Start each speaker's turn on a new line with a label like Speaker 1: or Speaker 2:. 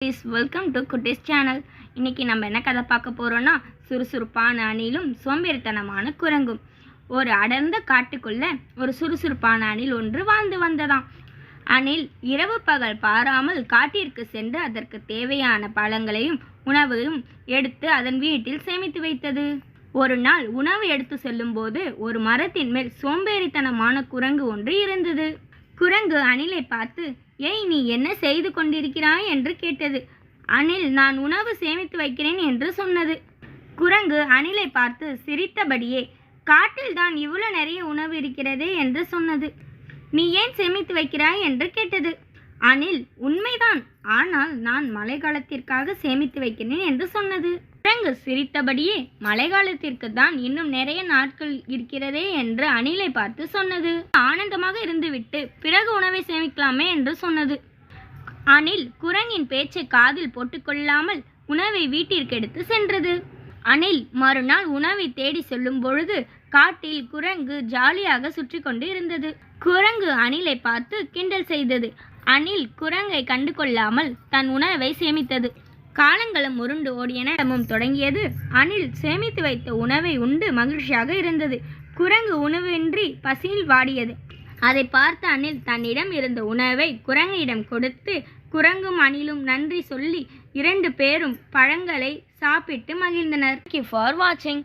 Speaker 1: Please welcome to குட்டீஸ் channel. இன்றைக்கி நம்ம என்ன கதை பார்க்க போகிறோன்னா, சுறுசுறுப்பான அணிலும் சோம்பேறித்தனமான குரங்கும். ஒரு அடர்ந்த காட்டுக்குள்ள ஒரு சுறுசுறுப்பான அணில் ஒன்று வாழ்ந்து வந்ததாம். அணில் இரவு பகல் பாராமல் காட்டிற்கு சென்று அதற்கு தேவையான பழங்களையும் உணவையும் எடுத்து அதன் வீட்டில் சேமித்து வைத்தது. ஒரு நாள் உணவு எடுத்து செல்லும்போது ஒரு மரத்தின் மேல் சோம்பேறித்தனமான குரங்கு ஒன்று இருந்தது. குரங்கு அணிலை பார்த்து, ஏய், நீ என்ன செய்து கொண்டிருக்கிறாய் என்று கேட்டது. அணில், நான் உணவு சேமித்து வைக்கிறேன் என்று சொன்னது. குரங்கு அணிலை பார்த்து சிரித்தபடியே, காட்டில் தான் இவ்வளவு நிறைய உணவு இருக்கிறதே என்று சொன்னது. நீ ஏன் சேமித்து வைக்கிறாய் என்று கேட்டது. அணில், உண்மைதான், ஆனால் நான் மழைக்காலத்திற்காக சேமித்து வைக்கிறேன் என்று சொன்னது. குரங்கு சிரித்தபடியே, மழைக்காலத்திற்கு தான் இன்னும் நிறைய நாட்கள் இருக்கிறதே என்று அணிலை பார்த்து சொன்னது. ஆனந்தமாக இருந்துவிட்டு பிறகு உணவை சேமிக்கலாமே என்று சொன்னது. அணில் குரங்கின் பேச்சை காதில் போட்டுக்கொள்ளாமல் உணவை வீட்டிற்கு எடுத்து சென்றது. அணில் மறுநாள் உணவை தேடி செல்லும் பொழுது காட்டில் குரங்கு ஜாலியாக சுற்றி கொண்டு இருந்தது. குரங்கு அணிலை பார்த்து கிண்டல் செய்தது. அணில் குரங்கை கண்டு கொள்ளாமல் தன் உணவை சேமித்தது. காலங்களும் உருண்டு ஓடியனமும் தொடங்கியது. அணில் சேமித்து வைத்த உணவை உண்டு மகிழ்ச்சியாக இருந்தது. குரங்கு உணவின்றி பசியில் வாடியது. அதை பார்த்த அணில் தன்னிடம் இருந்த உணவை குரங்கிடம் கொடுத்து குரங்கும் அணிலும் நன்றி சொல்லி 2 பேரும் பழங்களை சாப்பிட்டு மகிழ்ந்தனர். Thank you for watching.